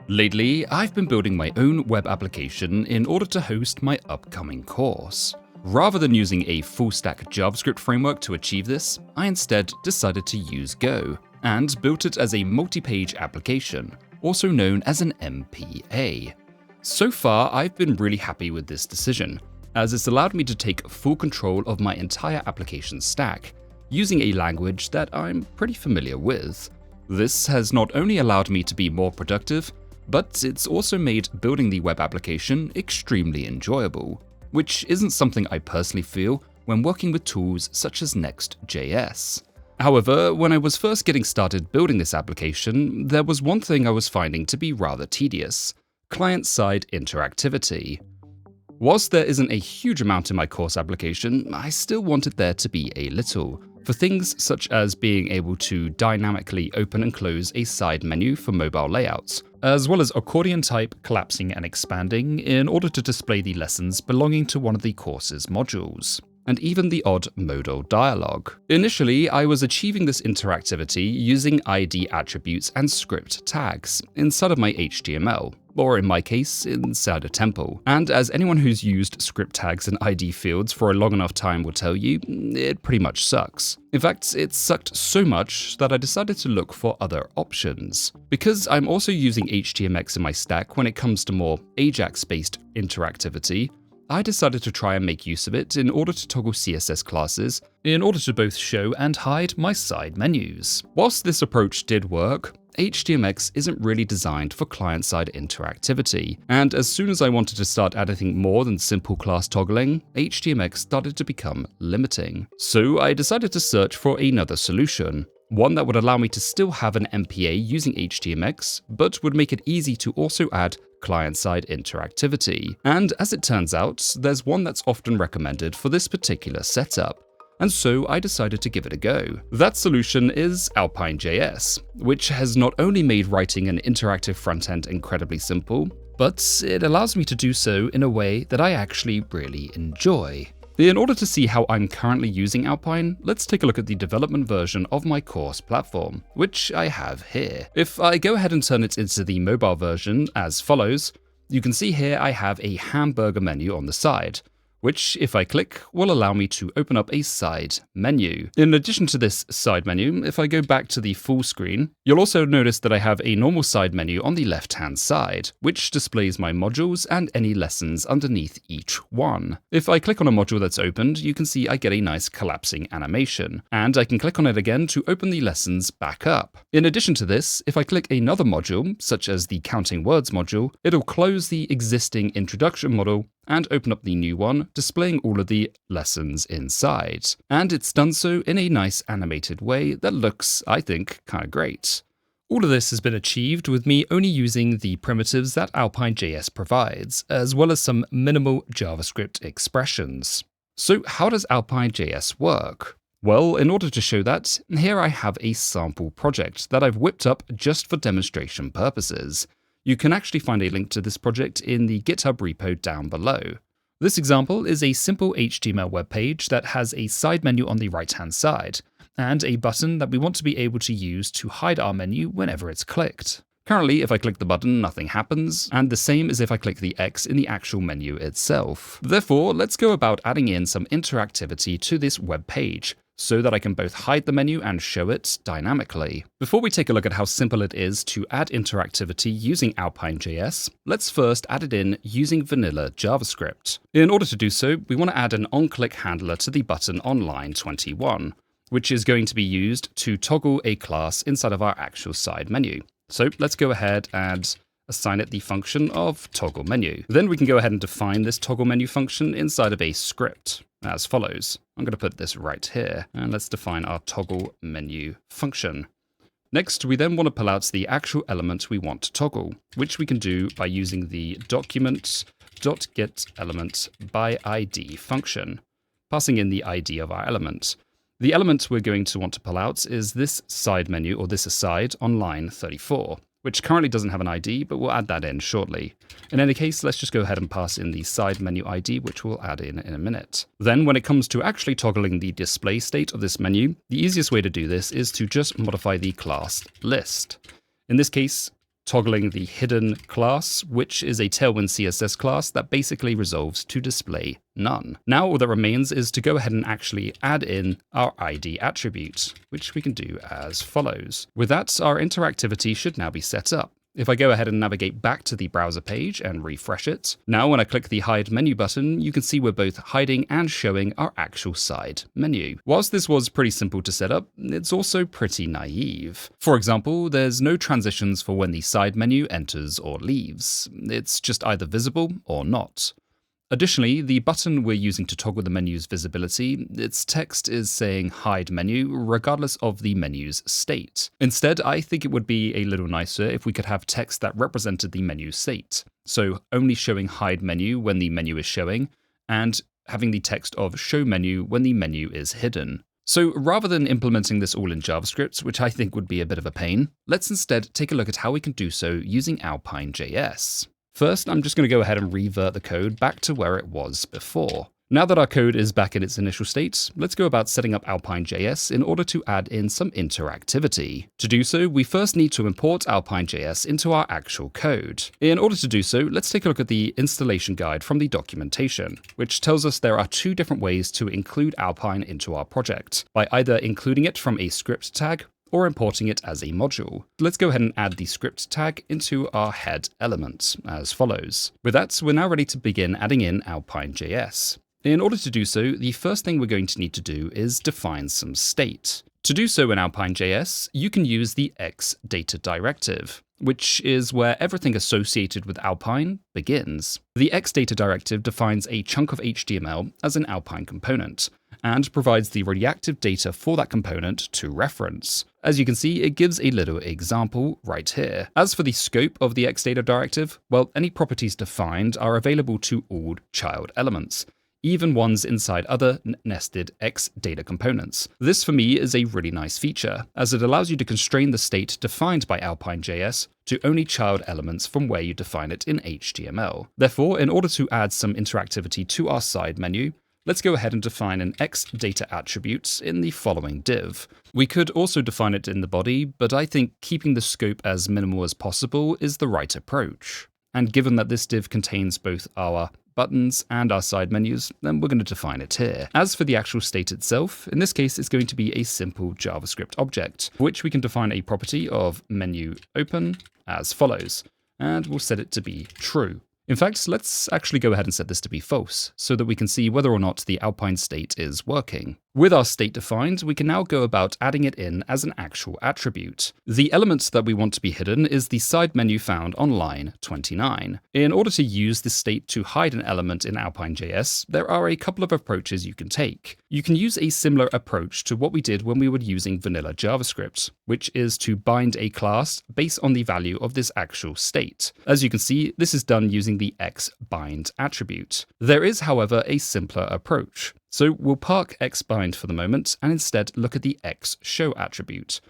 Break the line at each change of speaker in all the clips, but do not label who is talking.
Lately, I've been building my own web application in order to host my upcoming course. Rather than using a full-stack JavaScript framework to achieve this, I instead decided to use Go, and built it as a multi-page application, also known as an MPA. So far, I've been really happy with this decision, as it's allowed me to take full control of my entire application stack, using a language that I'm pretty familiar with. This has not only allowed me to be more productive, but it's also made building the web application extremely enjoyable, which isn't something I personally feel when working with tools such as Next.js. However, when I was first getting started building this application, there was one thing I was finding to be rather tedious: client-side interactivity. Whilst there isn't a huge amount in my course application, I still wanted there to be a little, for things such as being able to dynamically open and close a side menu for mobile layouts, as well as accordion type collapsing and expanding in order to display the lessons belonging to one of the course's modules, and even the odd modal dialogue. Initially, I was achieving this interactivity using ID attributes and script tags inside of my HTML, or in my case, inside a temple. And as anyone who's used script tags and ID fields for a long enough time will tell you, it pretty much sucks. In fact, it sucked so much that I decided to look for other options. Because I'm also using HTMX in my stack when it comes to more Ajax-based interactivity, I decided to try and make use of it in order to toggle CSS classes in order to both show and hide my side menus. Whilst this approach did work, HTMX isn't really designed for client-side interactivity, and as soon as I wanted to start adding more than simple class toggling, HTMX started to become limiting. So I decided to search for another solution, one that would allow me to still have an MPA using HTMX, but would make it easy to also add client-side interactivity. And as it turns out, there's one that's often recommended for this particular setup. And so I decided to give it a go. That solution is Alpine.js, which has not only made writing an interactive frontend incredibly simple, but it allows me to do so in a way that I actually really enjoy. In order to see how I'm currently using Alpine, let's take a look at the development version of my course platform, which I have here. If I go ahead and turn it into the mobile version as follows, you can see here I have a hamburger menu on the side, which, if I click, will allow me to open up a side menu. In addition to this side menu, if I go back to the full screen, you'll also notice that I have a normal side menu on the left-hand side, which displays my modules and any lessons underneath each one. If I click on a module that's opened, you can see I get a nice collapsing animation, and I can click on it again to open the lessons back up. In addition to this, if I click another module, such as the counting words module, it'll close the existing introduction model and open up the new one, displaying all of the lessons inside. And it's done so in a nice animated way that looks, I think, kind of great. All of this has been achieved with me only using the primitives that Alpine.js provides, as well as some minimal JavaScript expressions. So how does Alpine.js work? Well, in order to show that, here I have a sample project that I've whipped up just for demonstration purposes. You can actually find a link to this project in the GitHub repo down below. This example is a simple HTML web page that has a side menu on the right-hand side, and a button that we want to be able to use to hide our menu whenever it's clicked. Currently, if I click the button, nothing happens, and the same as if I click the X in the actual menu itself. Therefore, let's go about adding in some interactivity to this web page, so that I can both hide the menu and show it dynamically. Before we take a look at how simple it is to add interactivity using Alpine.js, let's first add it in using vanilla JavaScript. In order to do so, we want to add an on-click handler to the button on line 21, which is going to be used to toggle a class inside of our actual side menu. So let's go ahead and assign it the function of toggle menu. Then we can go ahead and define this toggle menu function inside of a script as follows. I'm going to put this right here, and let's define our toggle menu function. Next, we then want to pull out the actual element we want to toggle, which we can do by using the document.getElementById function, passing in the ID of our element. The element we're going to want to pull out is this side menu, or this aside, on line 34. Which currently doesn't have an ID, but we'll add that in shortly. In any case, let's just go ahead and pass in the side menu ID, which we'll add in a minute. Then when it comes to actually toggling the display state of this menu, the easiest way to do this is to just modify the class list. In this case, toggling the hidden class, which is a Tailwind CSS class that basically resolves to display none. Now all that remains is to go ahead and actually add in our ID attribute, which we can do as follows. With that, our interactivity should now be set up. If I go ahead and navigate back to the browser page and refresh it, now when I click the hide menu button, you can see we're both hiding and showing our actual side menu. Whilst this was pretty simple to set up, it's also pretty naive. For example, there's no transitions for when the side menu enters or leaves. It's just either visible or not. Additionally, the button we're using to toggle the menu's visibility, its text is saying hide menu regardless of the menu's state. Instead, I think it would be a little nicer if we could have text that represented the menu's state. So only showing hide menu when the menu is showing, and having the text of show menu when the menu is hidden. So rather than implementing this all in JavaScript, which I think would be a bit of a pain, let's instead take a look at how we can do so using Alpine.js. First, I'm just going to go ahead and revert the code back to where it was before. Now that our code is back in its initial state, let's go about setting up Alpine.js in order to add in some interactivity. To do so, we first need to import Alpine.js into our actual code. In order to do so, let's take a look at the installation guide from the documentation, which tells us there are two different ways to include Alpine into our project, by either including it from a script tag or importing it as a module. Let's go ahead and add the script tag into our head element as follows. With that, we're now ready to begin adding in Alpine.js. In order to do so, the first thing we're going to need to do is define some state. To do so in Alpine.js, you can use the x-data directive, which is where everything associated with Alpine begins. The x-data directive defines a chunk of HTML as an Alpine component, and provides the reactive data for that component to reference. As you can see, it gives a little example right here. As for the scope of the x-data directive, well, any properties defined are available to all child elements, even ones inside other nested x-data components. This for me is a really nice feature, as it allows you to constrain the state defined by Alpine.js to only child elements from where you define it in HTML. Therefore, in order to add some interactivity to our side menu, let's go ahead and define an x-data attribute in the following div. We could also define it in the body, but I think keeping the scope as minimal as possible is the right approach. And given that this div contains both our buttons and our side menus, then we're going to define it here. As for the actual state itself, in this case, it's going to be a simple JavaScript object, for which we can define a property of menu open as follows, and we'll set it to be true. In fact, let's actually go ahead and set this to be false, so that we can see whether or not the Alpine state is working. With our state defined, we can now go about adding it in as an actual attribute. The element that we want to be hidden is the side menu found on line 29. In order to use this state to hide an element in Alpine.js, there are a couple of approaches you can take. You can use a similar approach to what we did when we were using vanilla JavaScript, which is to bind a class based on the value of this actual state. As you can see, this is done using the xBind attribute. There is, however, a simpler approach. So we'll park xBind for the moment and instead look at the xShow attribute,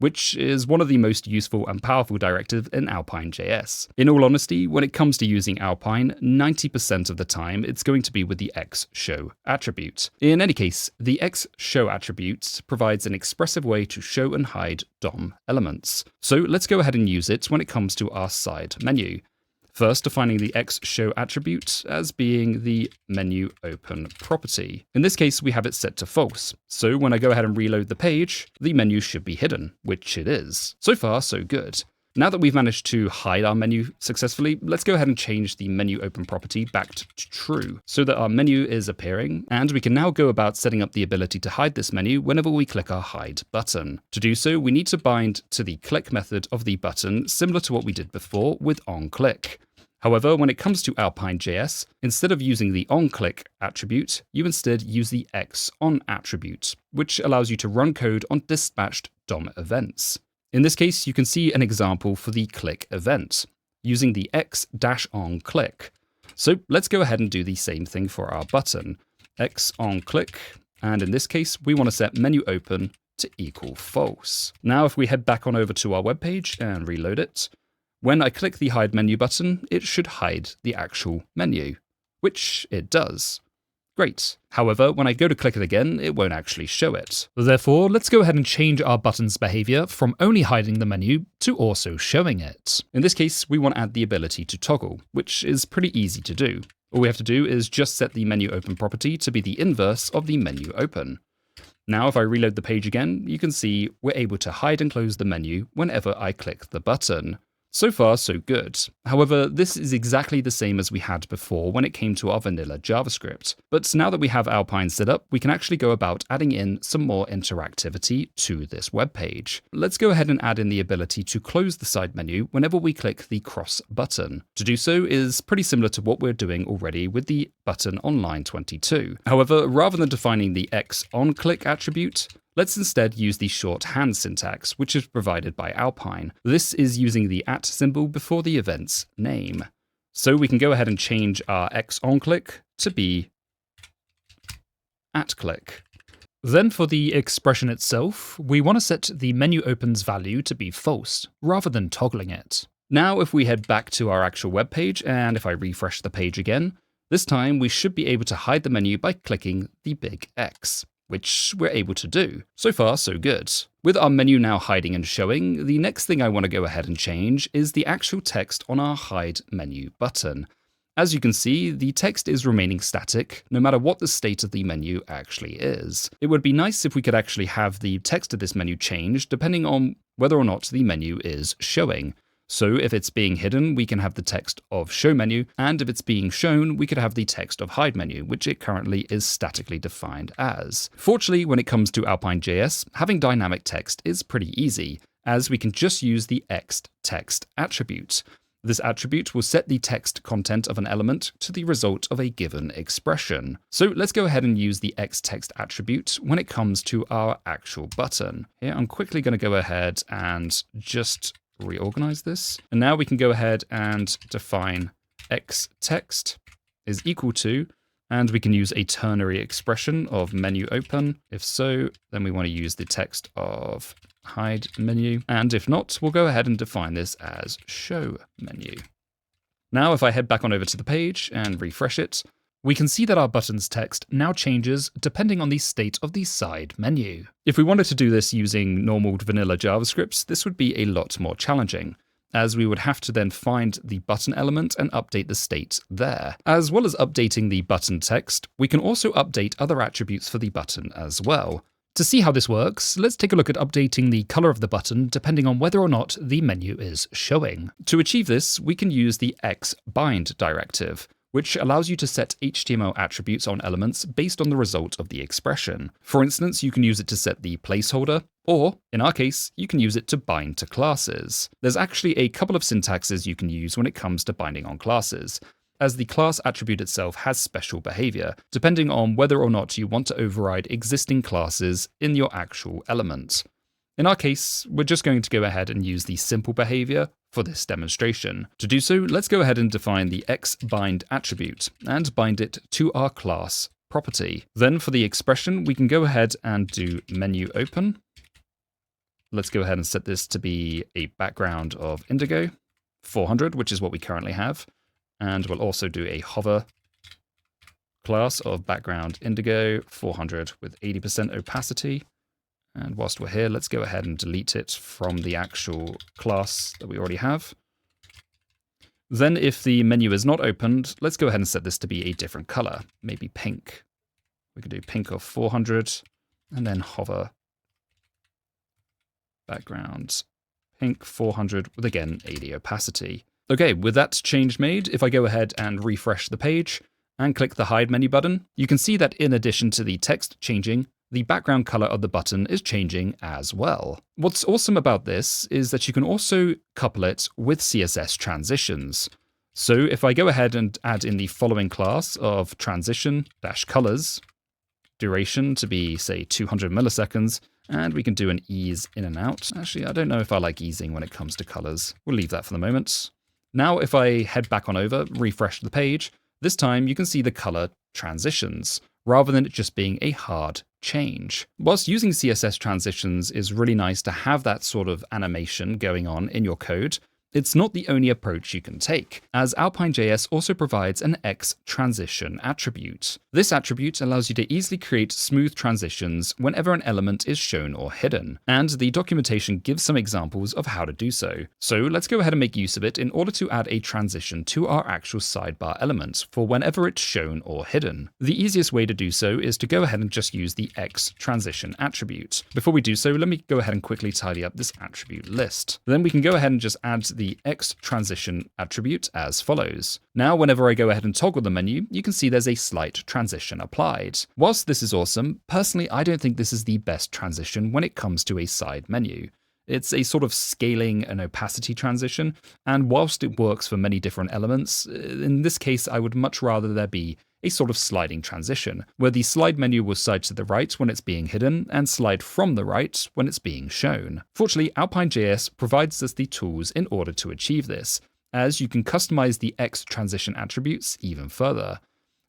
which is one of the most useful and powerful directives in Alpine.js. In all honesty, when it comes to using Alpine, 90% of the time it's going to be with the xShow attribute. In any case, the xShow attribute provides an expressive way to show and hide DOM elements. So let's go ahead and use it when it comes to our side menu. First, defining the xShow attribute as being the menu open property. In this case, we have it set to false. So when I go ahead and reload the page, the menu should be hidden, which it is. So far, so good. Now that we've managed to hide our menu successfully, let's go ahead and change the menu open property back to true so that our menu is appearing, and we can now go about setting up the ability to hide this menu whenever we click our hide button. To do so, we need to bind to the click method of the button, similar to what we did before with onClick. However, when it comes to Alpine.js, instead of using the onClick attribute, you instead use the xOn attribute, which allows you to run code on dispatched DOM events. In this case, you can see an example for the click event, using the x-onClick. So let's go ahead and do the same thing for our button, xOnClick, and in this case, we want to set menu open to equal false. Now, if we head back on over to our webpage and reload it, when I click the hide menu button, it should hide the actual menu, which it does. Great. However, when I go to click it again, it won't actually show it. Therefore, let's go ahead and change our button's behavior from only hiding the menu to also showing it. In this case, we want to add the ability to toggle, which is pretty easy to do. All we have to do is just set the menu open property to be the inverse of the menu open. Now, if I reload the page again, you can see we're able to hide and close the menu whenever I click the button. So far, so good. However, this is exactly the same as we had before when it came to our vanilla JavaScript. But now that we have Alpine set up, we can actually go about adding in some more interactivity to this web page. Let's go ahead and add in the ability to close the side menu whenever we click the cross button. To do so is pretty similar to what we're doing already with the button on line 22. However, rather than defining the x-onClick attribute, let's instead use the shorthand syntax, which is provided by Alpine. This is using the @ symbol before the event's name. So we can go ahead and change our x-onClick to be @click. Then for the expression itself, we want to set the menu opens value to be false, rather than toggling it. Now if we head back to our actual web page, and if I refresh the page again, this time we should be able to hide the menu by clicking the big X, which we're able to do. So far, so good. With our menu now hiding and showing, the next thing I want to go ahead and change is the actual text on our hide menu button. As you can see, the text is remaining static, no matter what the state of the menu actually is. It would be nice if we could actually have the text of this menu change depending on whether or not the menu is showing. So if it's being hidden, we can have the text of show menu, and if it's being shown, we could have the text of hide menu, which it currently is statically defined as. Fortunately, when it comes to Alpine.js, having dynamic text is pretty easy, as we can just use the x-text attribute. This attribute will set the text content of an element to the result of a given expression. So let's go ahead and use the x-text attribute when it comes to our actual button. Here, I'm quickly going to go ahead and just reorganize this. And now we can go ahead and define x-text is equal to, and we can use a ternary expression of menu open. If so, then we want to use the text of hide menu. And if not, we'll go ahead and define this as show menu. Now, if I head back on over to the page and refresh it, we can see that our button's text now changes depending on the state of the side menu. If we wanted to do this using normal vanilla JavaScript, this would be a lot more challenging, as we would have to then find the button element and update the state there. As well as updating the button text, we can also update other attributes for the button as well. To see how this works, let's take a look at updating the color of the button depending on whether or not the menu is showing. To achieve this, we can use the x-bind directive, which allows you to set HTML attributes on elements based on the result of the expression. For instance, you can use it to set the placeholder, or, in our case, you can use it to bind to classes. There's actually a couple of syntaxes you can use when it comes to binding on classes, as the class attribute itself has special behavior, depending on whether or not you want to override existing classes in your actual element. In our case, we're just going to go ahead and use the simple behavior for this demonstration. To do so, let's go ahead and define the x-bind attribute and bind it to our class property. Then for the expression, we can go ahead and do menu open. Let's go ahead and set this to be a background of indigo, 400, which is what we currently have. And we'll also do a hover class of background indigo, 400 with 80% opacity. And whilst we're here, let's go ahead and delete it from the actual class that we already have. Then if the menu is not opened, let's go ahead and set this to be a different color, maybe pink. We can do pink of 400 and then hover background pink 400 with, again, 80 opacity. Okay, with that change made, if I go ahead and refresh the page and click the hide menu button, you can see that in addition to the text changing, the background color of the button is changing as well. What's awesome about this is that you can also couple it with CSS transitions. So if I go ahead and add in the following class of transition-colors, duration to be, say, 200 milliseconds, and we can do an ease in and out. Actually, I don't know if I like easing when it comes to colors. We'll leave that for the moment. Now, if I head back on over, refresh the page, this time you can see the color transitions, rather than it just being a hard change. Whilst using CSS transitions is really nice to have that sort of animation going on in your code, It's not the only approach you can take, as Alpine.js also provides an x-transition attribute. This attribute allows you to easily create smooth transitions whenever an element is shown or hidden, and the documentation gives some examples of how to do so. So let's go ahead and make use of it in order to add a transition to our actual sidebar element for whenever it's shown or hidden. The easiest way to do so is to go ahead and just use the x-transition attribute. Before we do so, let me go ahead and quickly tidy up this attribute list. Then we can go ahead and just add the x-transition attribute as follows. Now, whenever I go ahead and toggle the menu, you can see there's a slight transition applied. Whilst this is awesome, personally, I don't think this is the best transition when it comes to a side menu. It's a sort of scaling and opacity transition, and whilst it works for many different elements, in this case, I would much rather there be a sort of sliding transition, where the slide menu will slide to the right when it's being hidden and slide from the right when it's being shown. Fortunately, Alpine.js provides us the tools in order to achieve this, as you can customize the x-transition attributes even further.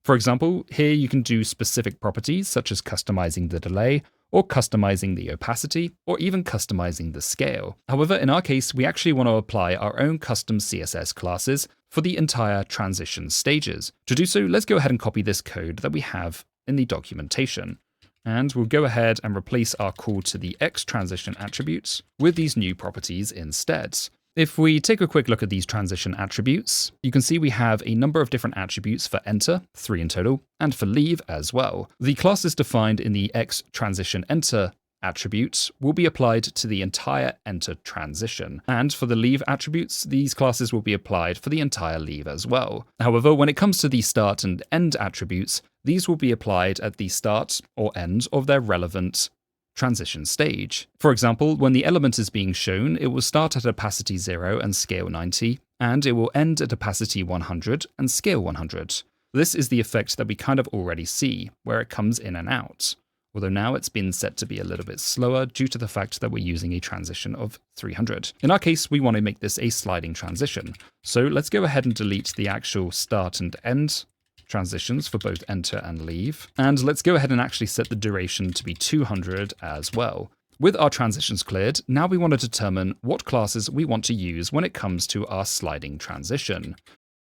For example, here you can do specific properties such as customizing the delay, or customizing the opacity, or even customizing the scale. However, in our case, we actually want to apply our own custom CSS classes for the entire transition stages. To do so, let's go ahead and copy this code that we have in the documentation. And we'll go ahead and replace our call to the x-transition attributes with these new properties instead. If we take a quick look at these transition attributes, you can see we have a number of different attributes for enter, 3 in total, and for leave as well. The classes defined in the x-transition enter attribute will be applied to the entire enter transition. And for the leave attributes, these classes will be applied for the entire leave as well. However, when it comes to the start and end attributes, these will be applied at the start or end of their relevant transition stage. For example, when the element is being shown, it will start at opacity 0 and scale 90, and it will end at opacity 100 and scale 100. This is the effect that we kind of already see, where it comes in and out. Although now it's been set to be a little bit slower due to the fact that we're using a transition of 300. In our case, we want to make this a sliding transition. So let's go ahead and delete the actual start and end transitions for both enter and leave. And let's go ahead and actually set the duration to be 200 as well. With our transitions cleared, now we want to determine what classes we want to use when it comes to our sliding transition.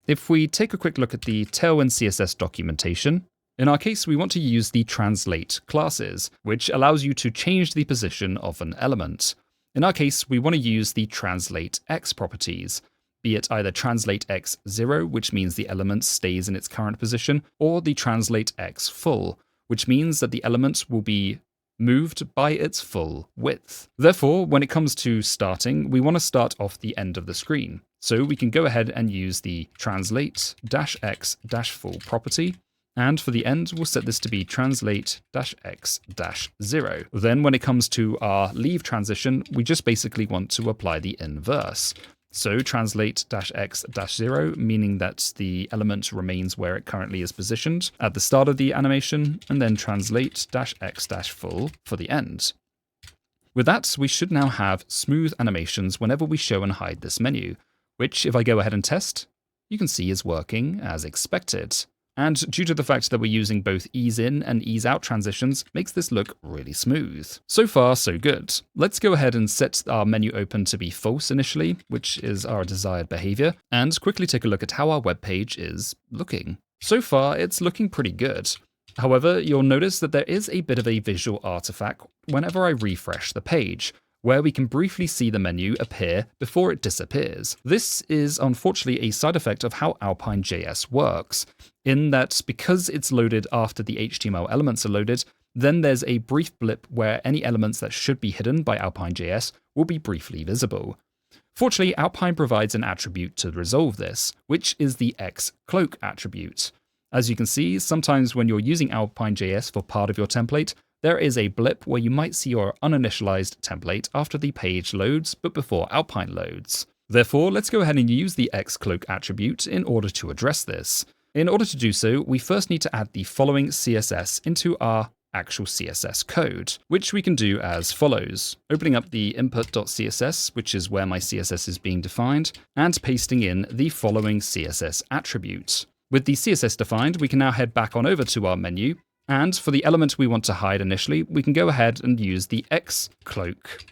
If we take a quick look at the Tailwind CSS documentation, in our case, we want to use the translate classes, which allows you to change the position of an element. In our case, we want to use the translate x properties, be it either translate x 0, which means the element stays in its current position, or the translate x full, which means that the element will be moved by its full width. Therefore, when it comes to starting, we want to start off the end of the screen. So we can go ahead and use the translate-x-full property, and for the end, we'll set this to be translate-x-0. Then when it comes to our leave transition, we just basically want to apply the inverse. So translate-x-0, meaning that the element remains where it currently is positioned at the start of the animation, and then translate-x-full for the end. With that, we should now have smooth animations whenever we show and hide this menu, which if I go ahead and test, you can see is working as expected. And due to the fact that we're using both ease in and ease out transitions, makes this look really smooth. So far, so good. Let's go ahead and set our menu open to be false initially, which is our desired behavior, and quickly take a look at how our web page is looking. So far, it's looking pretty good. However, you'll notice that there is a bit of a visual artifact whenever I refresh the page, where we can briefly see the menu appear before it disappears. This is unfortunately a side effect of how Alpine.js works, in that because it's loaded after the HTML elements are loaded, then there's a brief blip where any elements that should be hidden by Alpine.js will be briefly visible. Fortunately, Alpine provides an attribute to resolve this, which is the x-cloak attribute. As you can see, sometimes when you're using Alpine.js for part of your template, there is a blip where you might see your uninitialized template after the page loads, but before Alpine loads. Therefore, let's go ahead and use the x-cloak attribute in order to address this. In order to do so, we first need to add the following CSS into our actual CSS code, which we can do as follows. Opening up the input.css, which is where my CSS is being defined, and pasting in the following CSS attribute. With the CSS defined, we can now head back on over to our menu, and for the element we want to hide initially, we can go ahead and use the x-cloak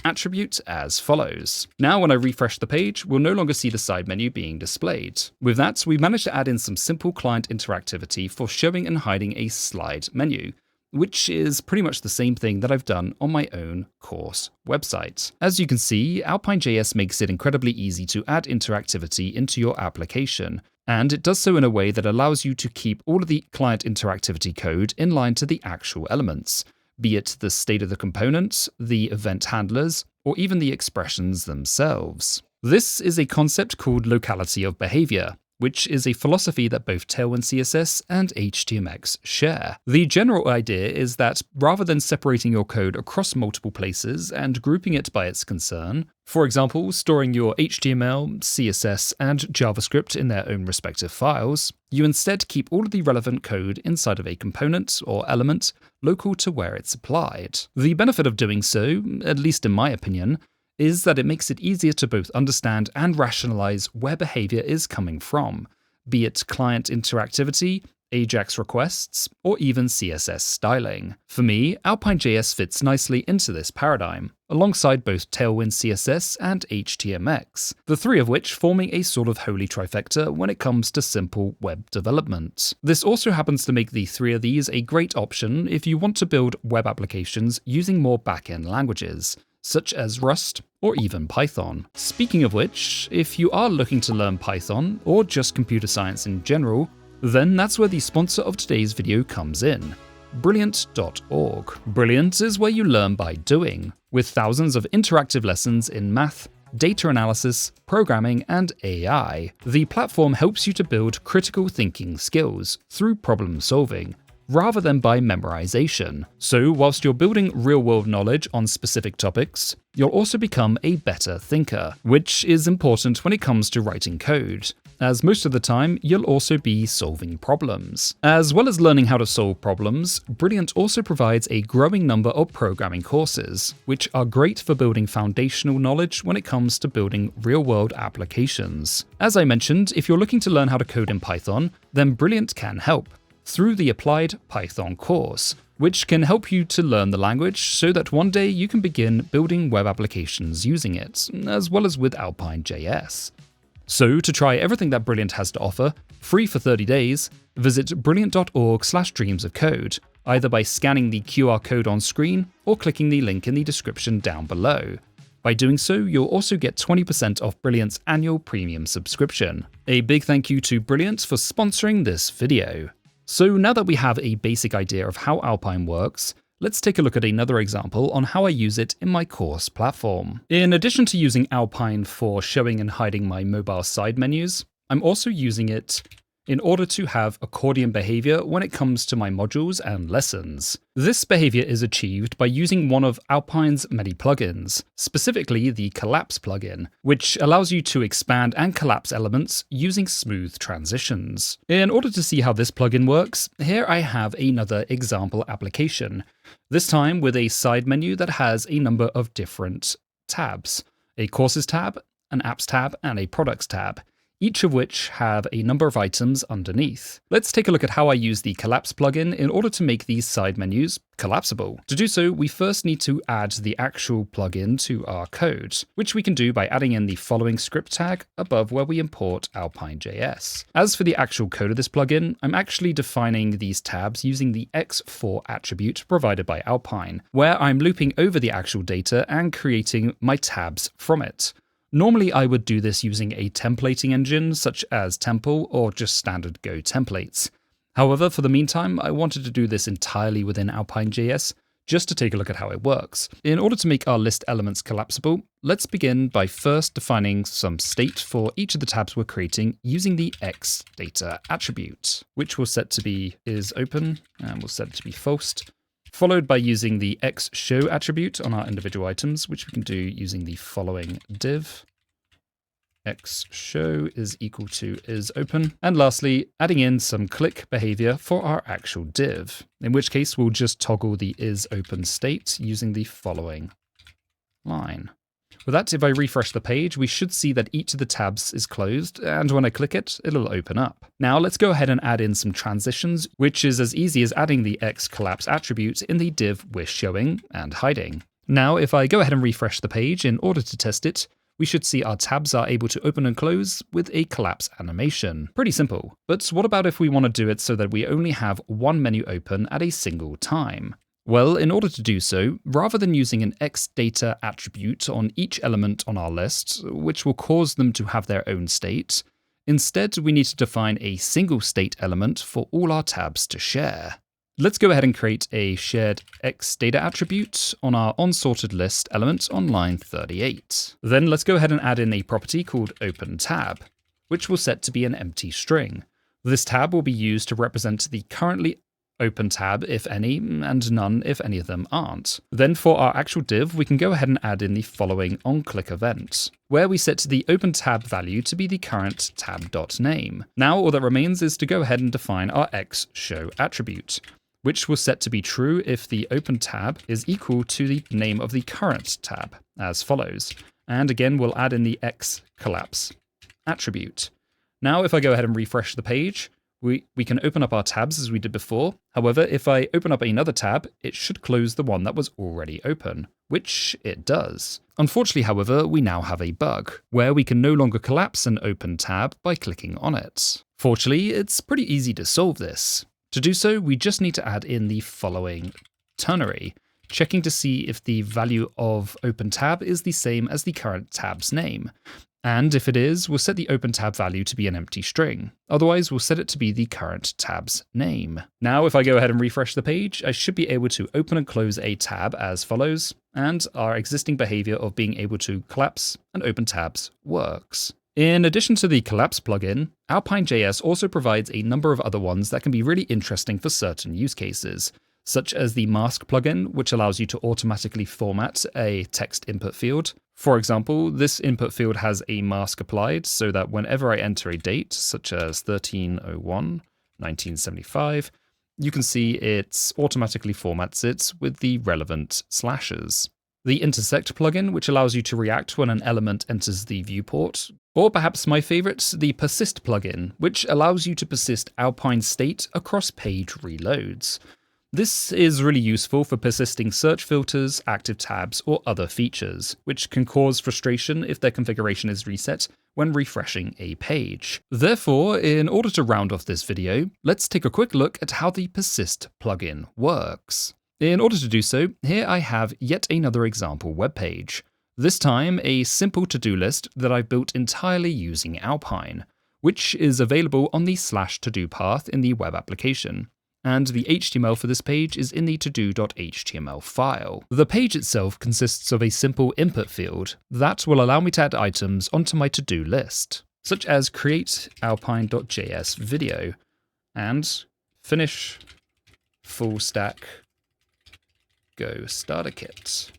attribute as follows. Now when I refresh the page, we'll no longer see the side menu being displayed. With that, we've managed to add in some simple client interactivity for showing and hiding a slide menu, which is pretty much the same thing that I've done on my own course website. As you can see, Alpine.js makes it incredibly easy to add interactivity into your application, and it does so in a way that allows you to keep all of the client interactivity code in line to the actual elements, be it the state of the component, the event handlers, or even the expressions themselves. This is a concept called locality of behavior, which is a philosophy that both Tailwind CSS and HTMX share. The general idea is that rather than separating your code across multiple places and grouping it by its concern, for example, storing your HTML, CSS, and JavaScript in their own respective files, you instead keep all of the relevant code inside of a component or element local to where it's applied. The benefit of doing so, at least in my opinion, is that it makes it easier to both understand and rationalize where behavior is coming from, be it client interactivity, AJAX requests, or even CSS styling. For me, Alpine.js fits nicely into this paradigm, alongside both Tailwind CSS and HTMX, the three of which forming a sort of holy trifecta when it comes to simple web development. This also happens to make the three of these a great option if you want to build web applications using more back-end languages, such as Rust or even Python. Speaking of which, if you are looking to learn Python or just computer science in general, then that's where the sponsor of today's video comes in, Brilliant.org. Brilliant is where you learn by doing, with thousands of interactive lessons in math, data analysis, programming, and AI. The platform helps you to build critical thinking skills through problem solving, rather than by memorization. So whilst you're building real-world knowledge on specific topics, you'll also become a better thinker, which is important when it comes to writing code, as most of the time you'll also be solving problems. As well as learning how to solve problems, Brilliant also provides a growing number of programming courses, which are great for building foundational knowledge when it comes to building real-world applications. As I mentioned, if you're looking to learn how to code in Python, then Brilliant can help through the Applied Python course, which can help you to learn the language so that one day you can begin building web applications using it, as well as with Alpine.js. So to try everything that Brilliant has to offer, free for 30 days, visit brilliant.org/dreamsofcode, either by scanning the QR code on screen or clicking the link in the description down below. By doing so, you'll also get 20% off Brilliant's annual premium subscription. A big thank you to Brilliant for sponsoring this video. So now that we have a basic idea of how Alpine works, let's take a look at another example on how I use it in my course platform. In addition to using Alpine for showing and hiding my mobile side menus, I'm also using it in order to have accordion behavior when it comes to my modules and lessons. This behavior is achieved by using one of Alpine's many plugins, specifically the Collapse plugin, which allows you to expand and collapse elements using smooth transitions. In order to see how this plugin works, here I have another example application, this time with a side menu that has a number of different tabs, a Courses tab, an Apps tab, and a Products tab, each of which have a number of items underneath. Let's take a look at how I use the Collapse plugin in order to make these side menus collapsible. To do so, we first need to add the actual plugin to our code, which we can do by adding in the following script tag above where we import Alpine.js. As for the actual code of this plugin, I'm actually defining these tabs using the x-for attribute provided by Alpine, where I'm looping over the actual data and creating my tabs from it. Normally I would do this using a templating engine such as Temple or just standard Go templates. However, for the meantime, I wanted to do this entirely within Alpine.js just to take a look at how it works. In order to make our list elements collapsible, let's begin by first defining some state for each of the tabs we're creating using the xData attribute, which we'll set to be isOpen and we'll set it to be false, followed by using the xShow attribute on our individual items, which we can do using the following div. xShow is equal to isOpen. And lastly, adding in some click behavior for our actual div, in which case we'll just toggle the isOpen state using the following line. With that, if I refresh the page, we should see that each of the tabs is closed, and when I click it, it'll open up. Now let's go ahead and add in some transitions, which is as easy as adding the xCollapse attribute in the div we're showing and hiding. Now, if I go ahead and refresh the page in order to test it, we should see our tabs are able to open and close with a collapse animation. Pretty simple. But what about if we want to do it so that we only have one menu open at a single time? Well, in order to do so, rather than using an xData attribute on each element on our list, which will cause them to have their own state, instead we need to define a single state element for all our tabs to share. Let's go ahead and create a shared xData attribute on our onsorted list element on line 38. Then let's go ahead and add in a property called openTab, which will set to be an empty string. This tab will be used to represent the currently open tab, if any, and none if any of them aren't. Then for our actual div, we can go ahead and add in the following onClick event, where we set the openTab value to be the current tab.name. Now all that remains is to go ahead and define our xShow attribute, which will set to be true if the open tab is equal to the name of the current tab, as follows. And again, we'll add in the x-collapse attribute. Now, if I go ahead and refresh the page, we can open up our tabs as we did before. However, if I open up another tab, it should close the one that was already open, which it does. Unfortunately, however, we now have a bug, where we can no longer collapse an open tab by clicking on it. Fortunately, it's pretty easy to solve this. To do so, we just need to add in the following ternary, checking to see if the value of openTab is the same as the current tab's name. And if it is, we'll set the openTab value to be an empty string. Otherwise, we'll set it to be the current tab's name. Now, if I go ahead and refresh the page, I should be able to open and close a tab as follows, and our existing behavior of being able to collapse and open tabs works. In addition to the collapse plugin, Alpine.js also provides a number of other ones that can be really interesting for certain use cases, such as the mask plugin, which allows you to automatically format a text input field. For example, this input field has a mask applied so that whenever I enter a date, such as 13/01/1975, you can see it automatically formats it with the relevant slashes. The intersect plugin, which allows you to react when an element enters the viewport. Or perhaps my favorite, the Persist plugin, which allows you to persist Alpine state across page reloads. This is really useful for persisting search filters, active tabs, or other features, which can cause frustration if their configuration is reset when refreshing a page. Therefore, in order to round off this video, let's take a quick look at how the Persist plugin works. In order to do so, here I have yet another example web page. This time, a simple to-do list that I've built entirely using Alpine, which is available on the /to-do path in the web application. And the HTML for this page is in the to-do.html file. The page itself consists of a simple input field that will allow me to add items onto my to-do list, such as create Alpine.js video and finish fullstack Go starter kit.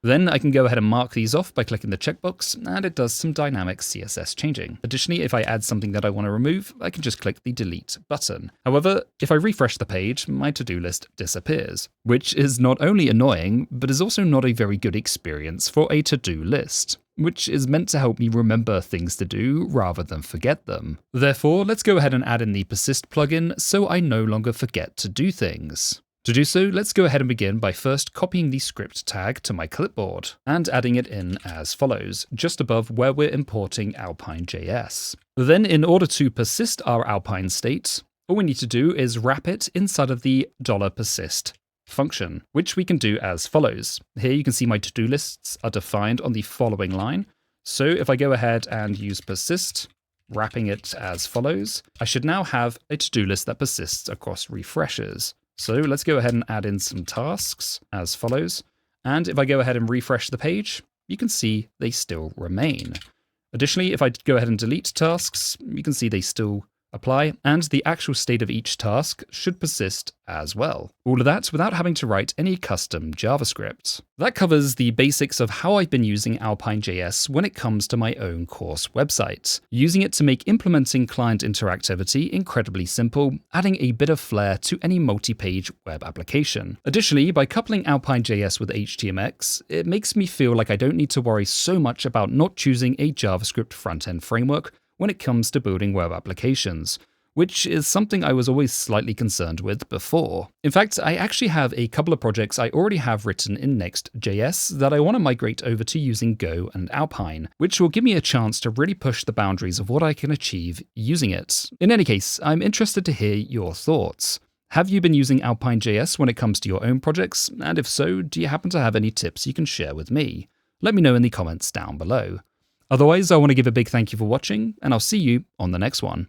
Then I can go ahead and mark these off by clicking the checkbox, and it does some dynamic CSS changing. Additionally, if I add something that I want to remove, I can just click the delete button. However, if I refresh the page, my to-do list disappears, which is not only annoying, but is also not a very good experience for a to-do list, which is meant to help me remember things to do rather than forget them. Therefore, let's go ahead and add in the Persist plugin so I no longer forget to do things. To do so, let's go ahead and begin by first copying the script tag to my clipboard and adding it in as follows, just above where we're importing Alpine.js. Then, in order to persist our Alpine state, all we need to do is wrap it inside of the $persist function, which we can do as follows. Here you can see my to-do lists are defined on the following line. So if I go ahead and use persist, wrapping it as follows, I should now have a to-do list that persists across refreshes. So let's go ahead and add in some tasks as follows. And if I go ahead and refresh the page, you can see they still remain. Additionally, if I go ahead and delete tasks, you can see they still apply, and the actual state of each task should persist as well. All of that without having to write any custom JavaScript. That covers the basics of how I've been using Alpine.js when it comes to my own course website, using it to make implementing client interactivity incredibly simple, adding a bit of flair to any multi-page web application. Additionally, by coupling Alpine.js with HTMX, it makes me feel like I don't need to worry so much about not choosing a JavaScript front-end framework when it comes to building web applications, which is something I was always slightly concerned with before. In fact, I actually have a couple of projects I already have written in Next.js that I want to migrate over to using Go and Alpine, which will give me a chance to really push the boundaries of what I can achieve using it. In any case, I'm interested to hear your thoughts. Have you been using Alpine.js when it comes to your own projects? And if so, do you happen to have any tips you can share with me? Let me know in the comments down below. Otherwise, I want to give a big thank you for watching, and I'll see you on the next one.